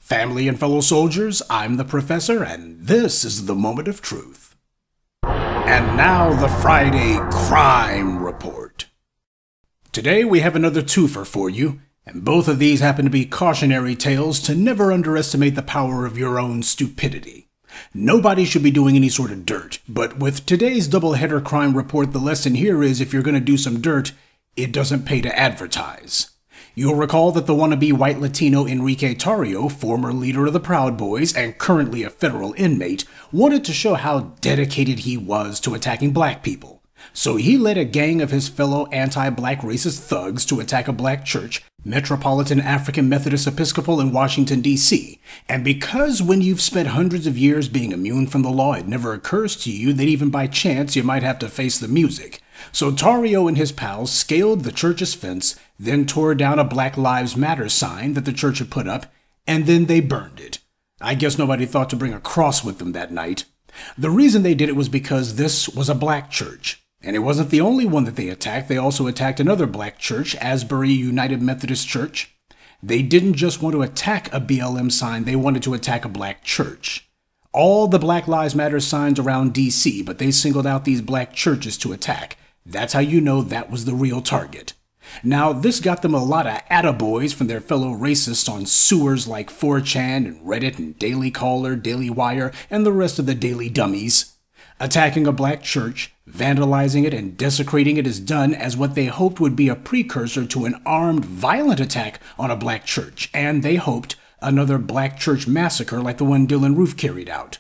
Family and fellow soldiers, I'm the Professor, and this is the Moment of Truth. And now the Friday Crime Report. Today we have another twofer for you, and both of these happen to be cautionary tales to never underestimate the power of your own stupidity. Nobody should be doing any sort of dirt, but with today's doubleheader crime report, the lesson here is if you're going to do some dirt, it doesn't pay to advertise. You'll recall that the wannabe white Latino Enrique Tarrio, former leader of the Proud Boys and currently a federal inmate, wanted to show how dedicated he was to attacking black people. So he led a gang of his fellow anti-black racist thugs to attack a black church, Metropolitan African Methodist Episcopal in Washington, D.C. And because when you've spent hundreds of years being immune from the law, it never occurs to you that even by chance you might have to face the music. So Tarrio and his pals scaled the church's fence, then tore down a Black Lives Matter sign that the church had put up, and then they burned it. I guess nobody thought to bring a cross with them that night. The reason they did it was because this was a black church. And it wasn't the only one that they attacked. They also attacked another black church, Asbury United Methodist Church. They didn't just want to attack a BLM sign, they wanted to attack a black church. All the Black Lives Matter signs around D.C., but they singled out these black churches to attack. That's how you know that was the real target. Now, this got them a lot of attaboys from their fellow racists on sewers like 4chan and Reddit and Daily Caller, Daily Wire, and the rest of the daily dummies. Attacking a black church, vandalizing it, and desecrating it is done as what they hoped would be a precursor to an armed, violent attack on a black church, and they hoped another black church massacre like the one Dylann Roof carried out.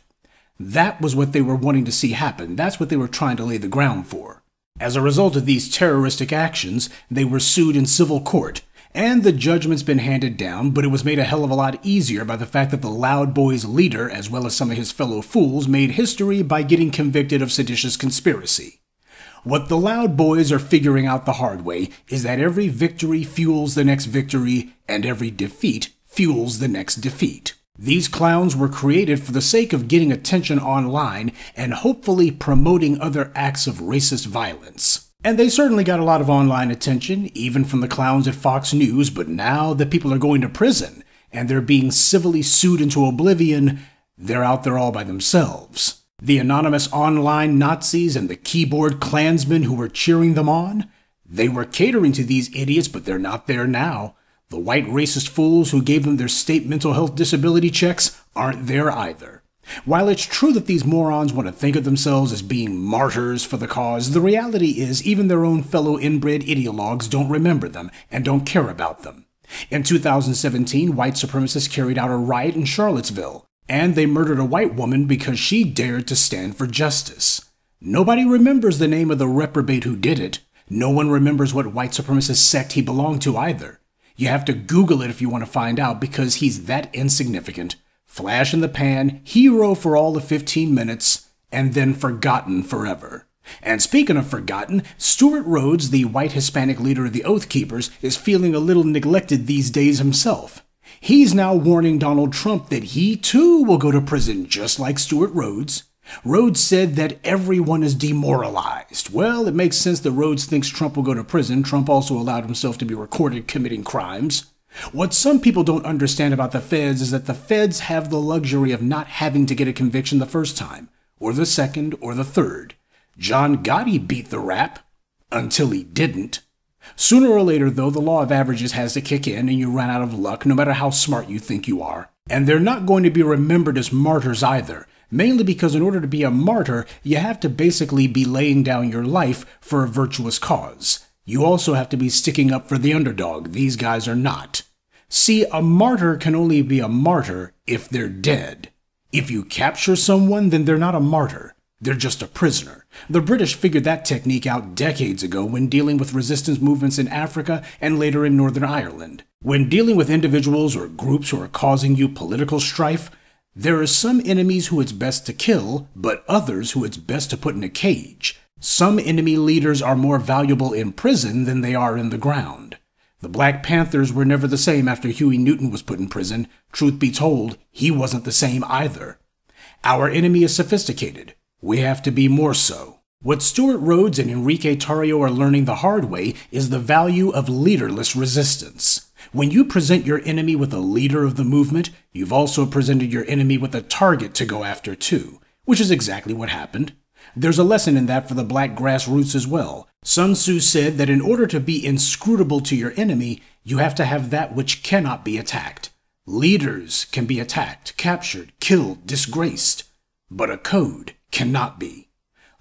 That was what they were wanting to see happen. That's what they were trying to lay the ground for. As a result of these terroristic actions, they were sued in civil court, and the judgment's been handed down, but it was made a hell of a lot easier by the fact that the Loud Boys leader, as well as some of his fellow fools, made history by getting convicted of seditious conspiracy. What the Loud Boys are figuring out the hard way is that every victory fuels the next victory, and every defeat fuels the next defeat. These clowns were created for the sake of getting attention online and hopefully promoting other acts of racist violence. And they certainly got a lot of online attention, even from the clowns at Fox News, but now that people are going to prison and they're being civilly sued into oblivion, they're out there all by themselves. The anonymous online Nazis and the keyboard Klansmen who were cheering them on, they were catering to these idiots, but they're not there now. The white racist fools who gave them their state mental health disability checks aren't there either. While it's true that these morons want to think of themselves as being martyrs for the cause, the reality is even their own fellow inbred ideologues don't remember them and don't care about them. In 2017, white supremacists carried out a riot in Charlottesville, and they murdered a white woman because she dared to stand for justice. Nobody remembers the name of the reprobate who did it. No one remembers what white supremacist sect he belonged to either. You have to Google it if you want to find out because he's that insignificant. Flash in the pan, hero for all of 15 minutes, and then forgotten forever. And speaking of forgotten, Stewart Rhodes, the white Hispanic leader of the Oath Keepers, is feeling a little neglected these days himself. He's now warning Donald Trump that he too will go to prison just like Stewart Rhodes. Rhodes said that everyone is demoralized. Well, it makes sense that Rhodes thinks Trump will go to prison. Trump also allowed himself to be recorded committing crimes. What some people don't understand about the feds is that the feds have the luxury of not having to get a conviction the first time, or the second, or the third. John Gotti beat the rap, until he didn't. Sooner or later, though, the law of averages has to kick in and you run out of luck, no matter how smart you think you are. And they're not going to be remembered as martyrs either. Mainly because in order to be a martyr, you have to basically be laying down your life for a virtuous cause. You also have to be sticking up for the underdog. These guys are not. See, a martyr can only be a martyr if they're dead. If you capture someone, then they're not a martyr. They're just a prisoner. The British figured that technique out decades ago when dealing with resistance movements in Africa and later in Northern Ireland. When dealing with individuals or groups who are causing you political strife, there are some enemies who it's best to kill, but others who it's best to put in a cage. Some enemy leaders are more valuable in prison than they are in the ground. The Black Panthers were never the same after Huey Newton was put in prison. Truth be told, he wasn't the same either. Our enemy is sophisticated. We have to be more so. What Stewart Rhodes and Enrique Tarrio are learning the hard way is the value of leaderless resistance. When you present your enemy with a leader of the movement, you've also presented your enemy with a target to go after too, which is exactly what happened. There's a lesson in that for the black grassroots as well. Sun Tzu said that in order to be inscrutable to your enemy, you have to have that which cannot be attacked. Leaders can be attacked, captured, killed, disgraced, but a code cannot be.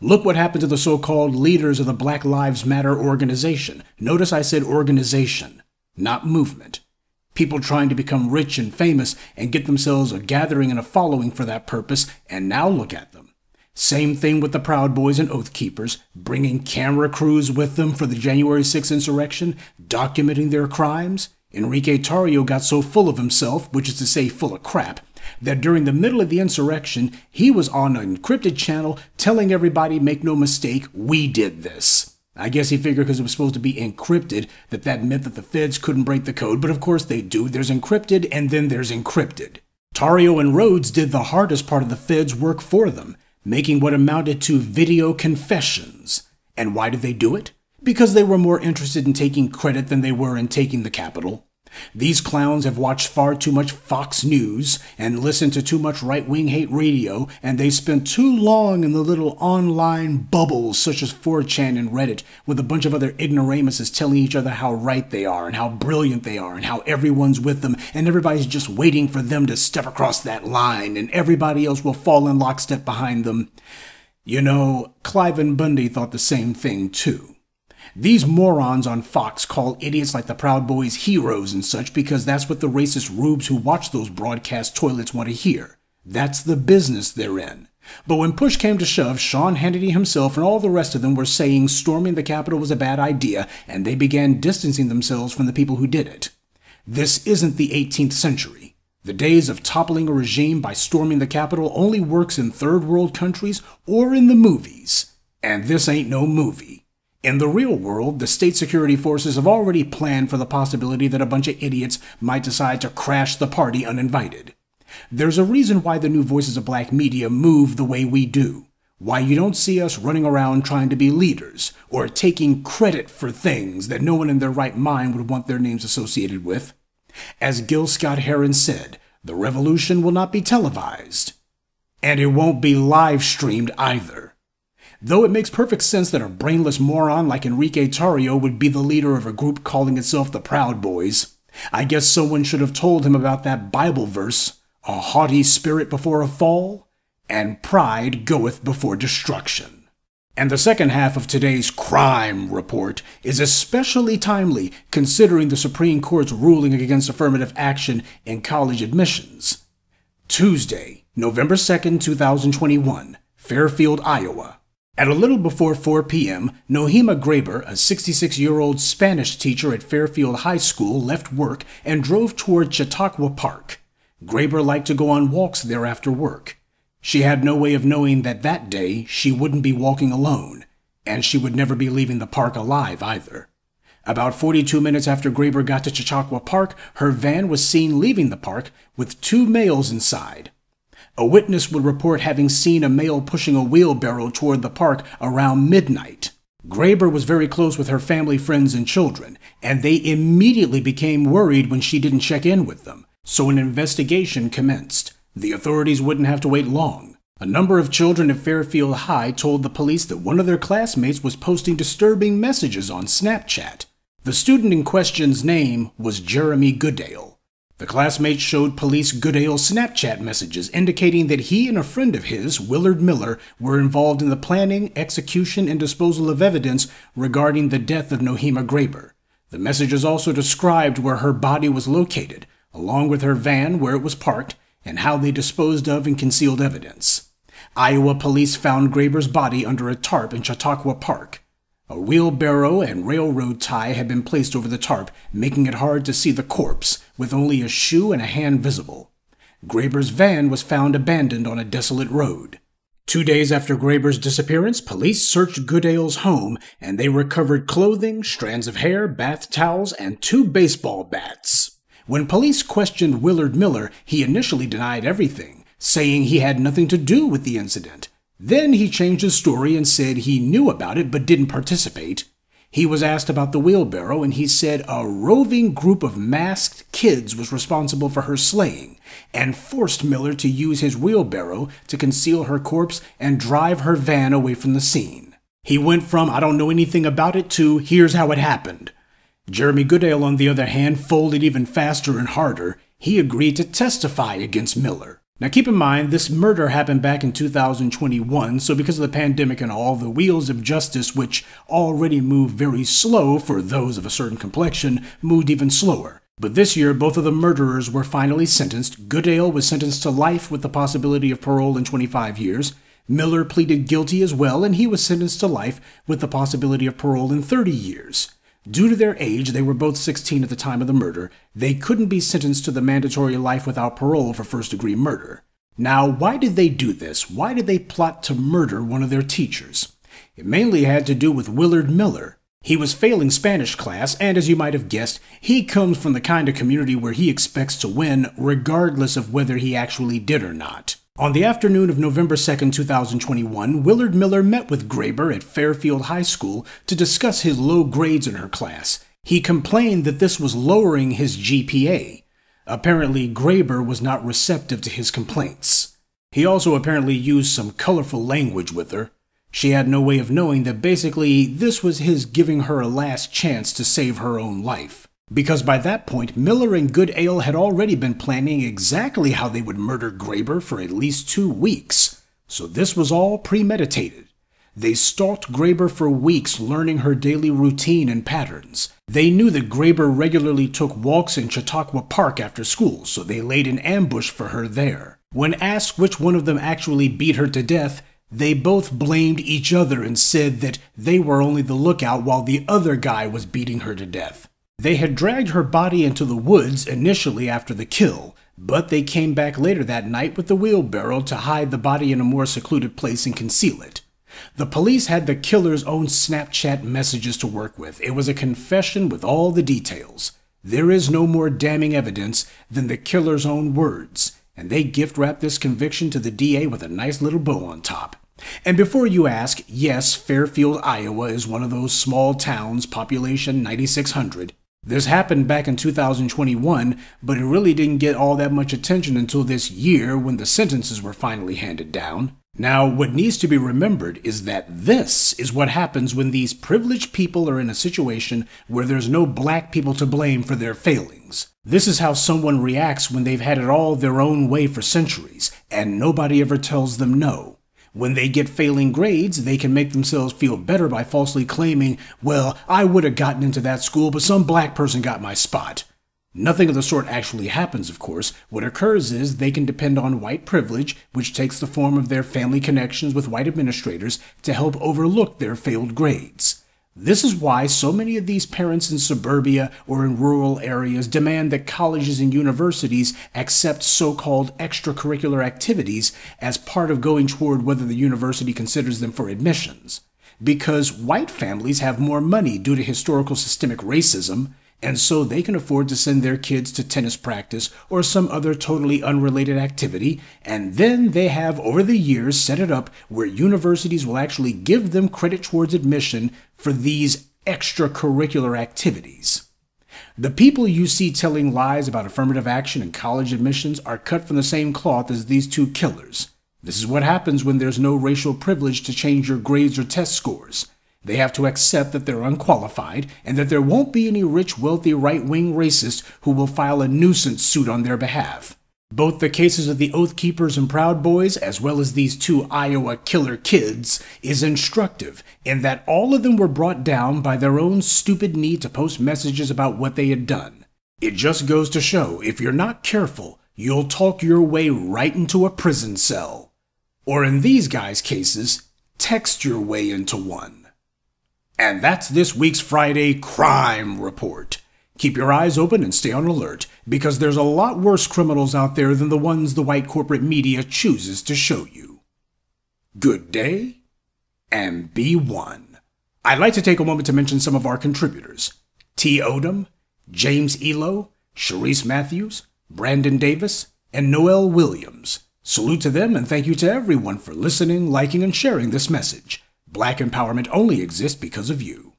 Look what happened to the so-called leaders of the Black Lives Matter organization. Notice I said organization, not movement. People trying to become rich and famous and get themselves a gathering and a following for that purpose, and now look at them. Same thing with the Proud Boys and Oath Keepers, bringing camera crews with them for the January 6th insurrection, documenting their crimes. Enrique Tarrio got so full of himself, which is to say full of crap, that during the middle of the insurrection, he was on an encrypted channel telling everybody, make no mistake, we did this. I guess he figured because it was supposed to be encrypted that meant that the feds couldn't break the code, but of course they do. There's encrypted and then there's encrypted. Tarrio and Rhodes did the hardest part of the feds' work for them, making what amounted to video confessions. And why did they do it? Because they were more interested in taking credit than they were in taking the capital. These clowns have watched far too much Fox News and listened to too much right-wing hate radio, and they spent too long in the little online bubbles such as 4chan and Reddit with a bunch of other ignoramuses telling each other how right they are and how brilliant they are and how everyone's with them and everybody's just waiting for them to step across that line and everybody else will fall in lockstep behind them. You know, Cliven Bundy thought the same thing too. These morons on Fox call idiots like the Proud Boys heroes and such because that's what the racist rubes who watch those broadcast toilets want to hear. That's the business they're in. But when push came to shove, Sean Hannity himself and all the rest of them were saying storming the Capitol was a bad idea, and they began distancing themselves from the people who did it. This isn't the 18th century. The days of toppling a regime by storming the Capitol only works in third world countries or in the movies. And this ain't no movie. In the real world, the state security forces have already planned for the possibility that a bunch of idiots might decide to crash the party uninvited. There's a reason why the new Voices of Black media move the way we do. Why you don't see us running around trying to be leaders or taking credit for things that no one in their right mind would want their names associated with. As Gil Scott-Heron said, the revolution will not be televised. And it won't be live streamed either. Though it makes perfect sense that a brainless moron like Enrique Tarrio would be the leader of a group calling itself the Proud Boys, I guess someone should have told him about that Bible verse, a haughty spirit before a fall, and pride goeth before destruction. And the second half of today's crime report is especially timely considering the Supreme Court's ruling against affirmative action in college admissions. Tuesday, November 2nd, 2021, Fairfield, Iowa. At a little before 4 p.m., Nohema Graber, a 66-year-old Spanish teacher at Fairfield High School, left work and drove toward Chautauqua Park. Graber liked to go on walks there after work. She had no way of knowing that that day she wouldn't be walking alone, and she would never be leaving the park alive either. About 42 minutes after Graber got to Chautauqua Park, her van was seen leaving the park with 2 males inside. A witness would report having seen a male pushing a wheelbarrow toward the park around midnight. Graber was very close with her family, friends, and children, and they immediately became worried when she didn't check in with them, so an investigation commenced. The authorities wouldn't have to wait long. A number of children at Fairfield High told the police that one of their classmates was posting disturbing messages on Snapchat. The student in question's name was Jeremy Goodale. The classmates showed police Goodale's Snapchat messages indicating that he and a friend of his, Willard Miller, were involved in the planning, execution, and disposal of evidence regarding the death of Nohema Graber. The messages also described where her body was located, along with her van where it was parked, and how they disposed of and concealed evidence. Iowa police found Graber's body under a tarp in Chautauqua Park. A wheelbarrow and railroad tie had been placed over the tarp, making it hard to see the corpse, with only a shoe and a hand visible. Graber's van was found abandoned on a desolate road. 2 days after Graber's disappearance, police searched Goodale's home, and they recovered clothing, strands of hair, bath towels, and 2 baseball bats. When police questioned Willard Miller, he initially denied everything, saying he had nothing to do with the incident. Then he changed his story and said he knew about it but didn't participate. He was asked about the wheelbarrow, and he said a roving group of masked kids was responsible for her slaying and forced Miller to use his wheelbarrow to conceal her corpse and drive her van away from the scene. He went from "I don't know anything about it" to "here's how it happened." Jeremy Goodale, on the other hand, folded even faster and harder. He agreed to testify against Miller. Now keep in mind, this murder happened back in 2021, so because of the pandemic and all, the wheels of justice, which already move very slow for those of a certain complexion, moved even slower. But this year, both of the murderers were finally sentenced. Goodale was sentenced to life with the possibility of parole in 25 years. Miller pleaded guilty as well, and he was sentenced to life with the possibility of parole in 30 years. Due to their age, they were both 16 at the time of the murder, they couldn't be sentenced to the mandatory life without parole for first-degree murder. Now, why did they do this? Why did they plot to murder one of their teachers? It mainly had to do with Willard Miller. He was failing Spanish class, and as you might have guessed, he comes from the kind of community where he expects to win regardless of whether he actually did or not. On the afternoon of November 2nd, 2021, Willard Miller met with Graber at Fairfield High School to discuss his low grades in her class. He complained that this was lowering his GPA. Apparently, Graber was not receptive to his complaints. He also apparently used some colorful language with her. She had no way of knowing that basically this was his giving her a last chance to save her own life. Because by that point, Miller and Goodale had already been planning exactly how they would murder Graber for at least 2 weeks. So this was all premeditated. They stalked Graber for weeks, learning her daily routine and patterns. They knew that Graber regularly took walks in Chautauqua Park after school, so they laid an ambush for her there. When asked which one of them actually beat her to death, they both blamed each other and said that they were only the lookout while the other guy was beating her to death. They had dragged her body into the woods initially after the kill, but they came back later that night with the wheelbarrow to hide the body in a more secluded place and conceal it. The police had the killer's own Snapchat messages to work with. It was a confession with all the details. There is no more damning evidence than the killer's own words, and they gift-wrapped this conviction to the DA with a nice little bow on top. And before you ask, yes, Fairfield, Iowa is one of those small towns, population 9,600. This happened back in 2021, but it really didn't get all that much attention until this year when the sentences were finally handed down. Now, what needs to be remembered is that this is what happens when these privileged people are in a situation where there's no black people to blame for their failings. This is how someone reacts when they've had it all their own way for centuries, and nobody ever tells them no. When they get failing grades, they can make themselves feel better by falsely claiming, well, I would have gotten into that school, but some black person got my spot. Nothing of the sort actually happens, of course. What occurs is they can depend on white privilege, which takes the form of their family connections with white administrators, to help overlook their failed grades. This is why so many of these parents in suburbia or in rural areas demand that colleges and universities accept so-called extracurricular activities as part of going toward whether the university considers them for admissions. Because white families have more money due to historical systemic racism, and so they can afford to send their kids to tennis practice or some other totally unrelated activity, and then they have over the years set it up where universities will actually give them credit towards admission for these extracurricular activities. The people you see telling lies about affirmative action and college admissions are cut from the same cloth as these two killers. This is what happens when there's no racial privilege to change your grades or test scores. They have to accept that they're unqualified and that there won't be any rich, wealthy, right-wing racist who will file a nuisance suit on their behalf. Both the cases of the Oath Keepers and Proud Boys, as well as these two Iowa killer kids, is instructive in that all of them were brought down by their own stupid need to post messages about what they had done. It just goes to show, if you're not careful, you'll talk your way right into a prison cell. Or in these guys' cases, text your way into one. And that's this week's Friday Crime Report. Keep your eyes open and stay on alert, because there's a lot worse criminals out there than the ones the white corporate media chooses to show you. Good day, and be one. I'd like to take a moment to mention some of our contributors. T. Odom, James Elo, Sharice Matthews, Brandon Davis, and Noel Williams. Salute to them, and thank you to everyone for listening, liking, and sharing this message. Black empowerment only exists because of you.